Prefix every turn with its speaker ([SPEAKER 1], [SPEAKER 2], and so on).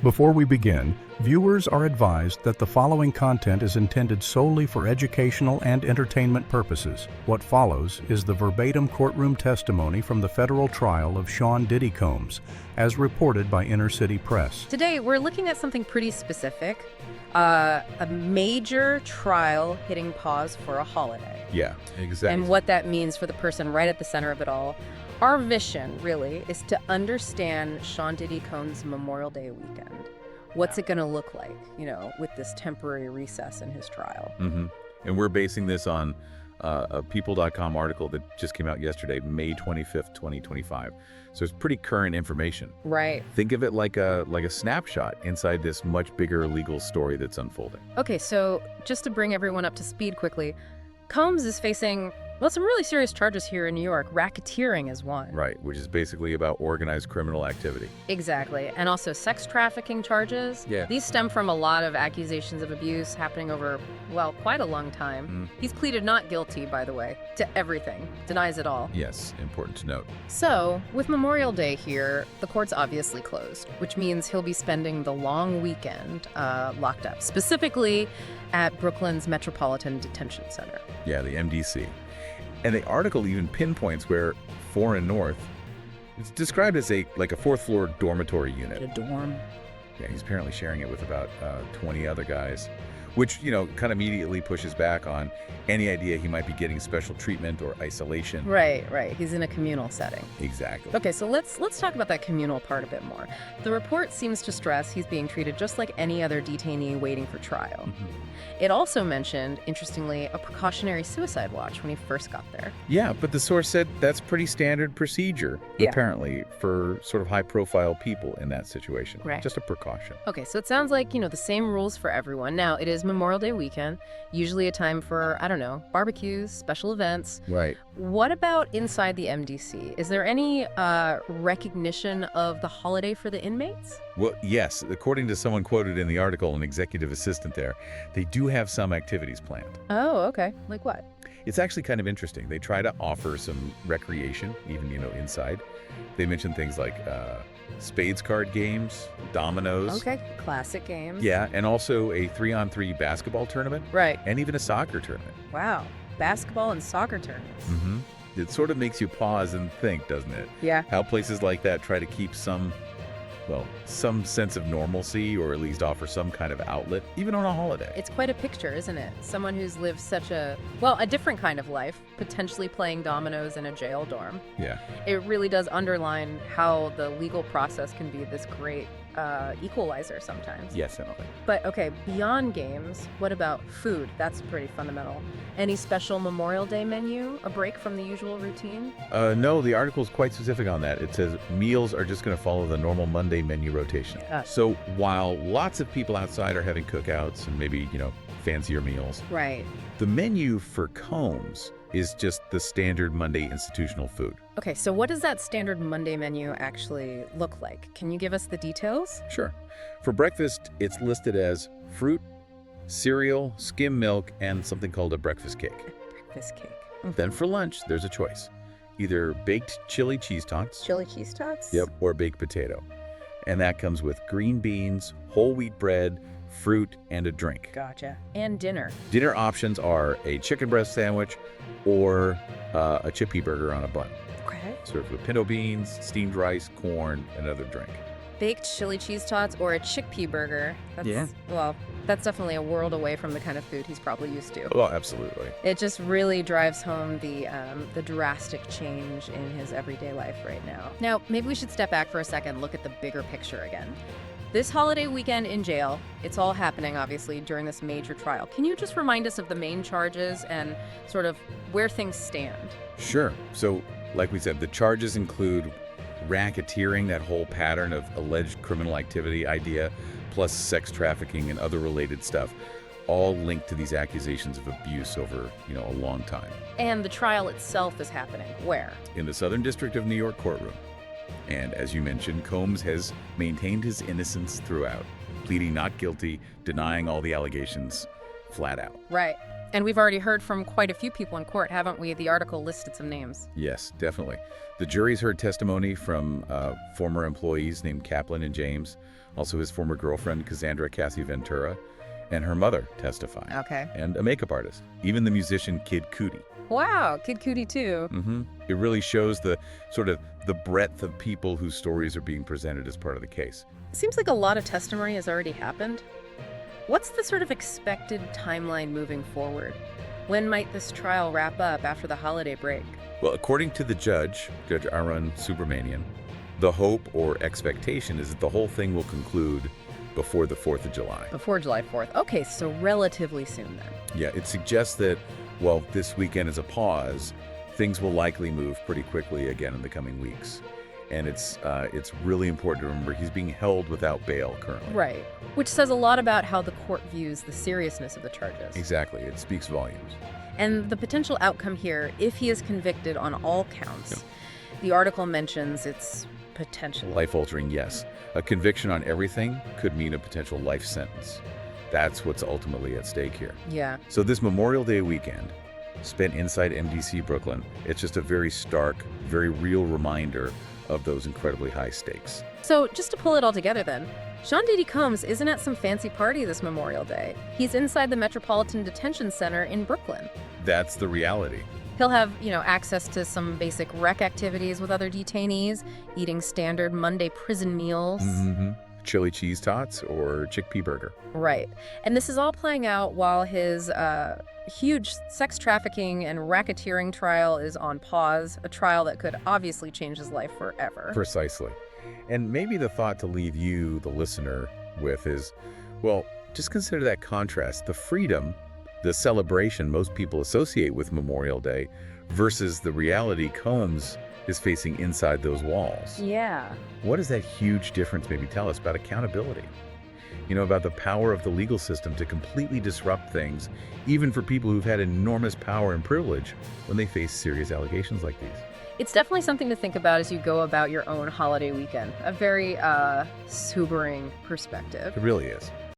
[SPEAKER 1] Before we begin, viewers are advised that the following content is intended solely for educational and entertainment purposes. What follows is the verbatim courtroom testimony from the federal trial of Sean Diddy Combs, as reported by Inner City Press.
[SPEAKER 2] Today, we're looking at something pretty specific, a major trial hitting pause for a holiday.
[SPEAKER 3] Yeah, exactly.
[SPEAKER 2] And what that means for the person right at the center of it all. Our mission, really, is to understand Sean Diddy Combs' Memorial Day weekend. What's it going to look like, with this temporary recess in his trial?
[SPEAKER 3] Mm-hmm. And we're basing this on a People.com article that just came out yesterday, May 25th, 2025. So it's pretty current information.
[SPEAKER 2] Right.
[SPEAKER 3] Think of it like a snapshot inside this much bigger legal story that's unfolding.
[SPEAKER 2] Okay, so just to bring everyone up to speed quickly, Combs is facing some really serious charges here in New York. Racketeering is one.
[SPEAKER 3] Right, which is basically about organized criminal activity.
[SPEAKER 2] Exactly. And also sex trafficking charges.
[SPEAKER 3] Yeah.
[SPEAKER 2] These stem from a lot of accusations of abuse happening over, quite a long time. He's pleaded not guilty, by the way, to everything. Denies it all.
[SPEAKER 3] Yes, important to note.
[SPEAKER 2] So, with Memorial Day here, the court's obviously closed, which means he'll be spending the long weekend locked up, specifically at Brooklyn's Metropolitan Detention Center.
[SPEAKER 3] Yeah, the MDC. And the article even pinpoints where 4 and North, it's described as a fourth floor dormitory unit.
[SPEAKER 2] A dorm.
[SPEAKER 3] Yeah, he's apparently sharing it with about 20 other guys, which, kind of immediately pushes back on any idea he might be getting special treatment or isolation.
[SPEAKER 2] Right. He's in a communal setting.
[SPEAKER 3] Exactly.
[SPEAKER 2] Okay, so let's talk about that communal part a bit more. The report seems to stress he's being treated just like any other detainee waiting for trial.
[SPEAKER 3] Mm-hmm.
[SPEAKER 2] It also mentioned, interestingly, a precautionary suicide watch when he first got there.
[SPEAKER 3] Yeah, but the source said that's pretty standard procedure, apparently, for sort of high-profile people in that situation.
[SPEAKER 2] Right.
[SPEAKER 3] Just a precaution.
[SPEAKER 2] Okay, so it sounds like, the same rules for everyone. Now, it is Memorial Day weekend, usually a time for, barbecues, special events.
[SPEAKER 3] Right.
[SPEAKER 2] What about inside the MDC? Is there any recognition of the holiday for the inmates?
[SPEAKER 3] Well, yes. According to someone quoted in the article, an executive assistant there, they do have some activities planned.
[SPEAKER 2] Oh, okay. Like what?
[SPEAKER 3] It's actually kind of interesting. They try to offer some recreation, even, inside. They mention things like spades card games, dominoes.
[SPEAKER 2] Okay, classic games.
[SPEAKER 3] Yeah, and also a 3-on-3 basketball tournament.
[SPEAKER 2] Right.
[SPEAKER 3] And even a soccer tournament.
[SPEAKER 2] Wow. Basketball and soccer tournaments.
[SPEAKER 3] Mm-hmm. It sort of makes you pause and think, doesn't it?
[SPEAKER 2] Yeah.
[SPEAKER 3] How places like that try to keep some sense of normalcy, or at least offer some kind of outlet, even on a holiday.
[SPEAKER 2] It's quite a picture, isn't it? Someone who's lived such a different kind of life, potentially playing dominoes in a jail dorm.
[SPEAKER 3] Yeah.
[SPEAKER 2] It really does underline how the legal process can be this great equalizer sometimes.
[SPEAKER 3] Yes, definitely.
[SPEAKER 2] But okay, beyond games, what about food? That's pretty fundamental. Any special Memorial Day menu? A break from the usual routine?
[SPEAKER 3] No, the article is quite specific on that. It says meals are just going to follow the normal Monday menu rotation.
[SPEAKER 2] Yeah.
[SPEAKER 3] So while lots of people outside are having cookouts and maybe, fancier meals,
[SPEAKER 2] Right.
[SPEAKER 3] the menu for Combs is just the standard Monday institutional food.
[SPEAKER 2] Okay, so what does that standard Monday menu actually look like? Can you give us the details?
[SPEAKER 3] Sure. For breakfast, it's listed as fruit, cereal, skim milk, and something called a breakfast cake.
[SPEAKER 2] Breakfast cake.
[SPEAKER 3] Then for lunch, there's a choice. Either baked chili cheese tots.
[SPEAKER 2] Chili cheese tots?
[SPEAKER 3] Yep, or baked potato. And that comes with green beans, whole wheat bread, fruit, and a drink.
[SPEAKER 2] Gotcha. And dinner.
[SPEAKER 3] Dinner options are a chicken breast sandwich or a chickpea burger on a bun.
[SPEAKER 2] Okay.
[SPEAKER 3] Served with pinto beans, steamed rice, corn, and another drink.
[SPEAKER 2] Baked chili cheese tots or a chickpea burger. That's definitely a world away from the kind of food he's probably used to.
[SPEAKER 3] Oh, absolutely.
[SPEAKER 2] It just really drives home the drastic change in his everyday life right now. Now, maybe we should step back for a second, look at the bigger picture again. This holiday weekend in jail, it's all happening, obviously, during this major trial. Can you just remind us of the main charges and sort of where things stand?
[SPEAKER 3] Sure. So, like we said, the charges include racketeering, that whole pattern of alleged criminal activity idea, plus sex trafficking and other related stuff, all linked to these accusations of abuse over, a long time.
[SPEAKER 2] And the trial itself is happening where?
[SPEAKER 3] In the Southern District of New York courtroom. And as you mentioned, Combs has maintained his innocence throughout, pleading not guilty, denying all the allegations flat out.
[SPEAKER 2] Right. And we've already heard from quite a few people in court, haven't we? The article listed some names.
[SPEAKER 3] Yes, definitely. The jury's heard testimony from former employees named Kaplan and James, Also his former girlfriend, Cassandra Cassie Ventura, and her mother testifying.
[SPEAKER 2] Okay.
[SPEAKER 3] And a makeup artist. Even the musician Kid Cudi.
[SPEAKER 2] Wow, Kid Cudi too.
[SPEAKER 3] It really shows the breadth of people whose stories are being presented as part of the case.
[SPEAKER 2] Seems like a lot of testimony has already happened. What's the sort of expected timeline moving forward? When might this trial wrap up after the holiday break?
[SPEAKER 3] Well, according to the judge, Judge Arun Subramanian, the hope or expectation is that the whole thing will conclude before the 4th of July.
[SPEAKER 2] Before July 4th. Okay, so relatively soon then.
[SPEAKER 3] Yeah, it suggests that, well, this weekend is a pause, things will likely move pretty quickly again in the coming weeks. And it's really important to remember he's being held without bail currently.
[SPEAKER 2] Right, which says a lot about how the court views the seriousness of the charges.
[SPEAKER 3] Exactly, it speaks volumes.
[SPEAKER 2] And the potential outcome here, if he is convicted on all counts, the article mentions it's potentially
[SPEAKER 3] Life-altering, yes. A conviction on everything could mean a potential life sentence. That's what's ultimately at stake here.
[SPEAKER 2] Yeah.
[SPEAKER 3] So this Memorial Day weekend, spent inside MDC Brooklyn, it's just a very stark, very real reminder of those incredibly high stakes.
[SPEAKER 2] So just to pull it all together then, Sean Diddy Combs isn't at some fancy party this Memorial Day. He's inside the Metropolitan Detention Center in Brooklyn.
[SPEAKER 3] That's the reality.
[SPEAKER 2] He'll have, access to some basic rec activities with other detainees, eating standard Monday prison meals.
[SPEAKER 3] Chili cheese tots or chickpea burger.
[SPEAKER 2] Right. And this is all playing out while his huge sex trafficking and racketeering trial is on pause, a trial that could obviously change his life forever.
[SPEAKER 3] Precisely. And maybe the thought to leave you, the listener, with is, well, just consider that contrast, the freedom, the celebration most people associate with Memorial Day versus the reality Combs is facing inside those walls.
[SPEAKER 2] Yeah.
[SPEAKER 3] What does that huge difference maybe tell us about accountability? About the power of the legal system to completely disrupt things, even for people who've had enormous power and privilege when they face serious allegations like these.
[SPEAKER 2] It's definitely something to think about as you go about your own holiday weekend. A very sobering perspective.
[SPEAKER 3] It really is.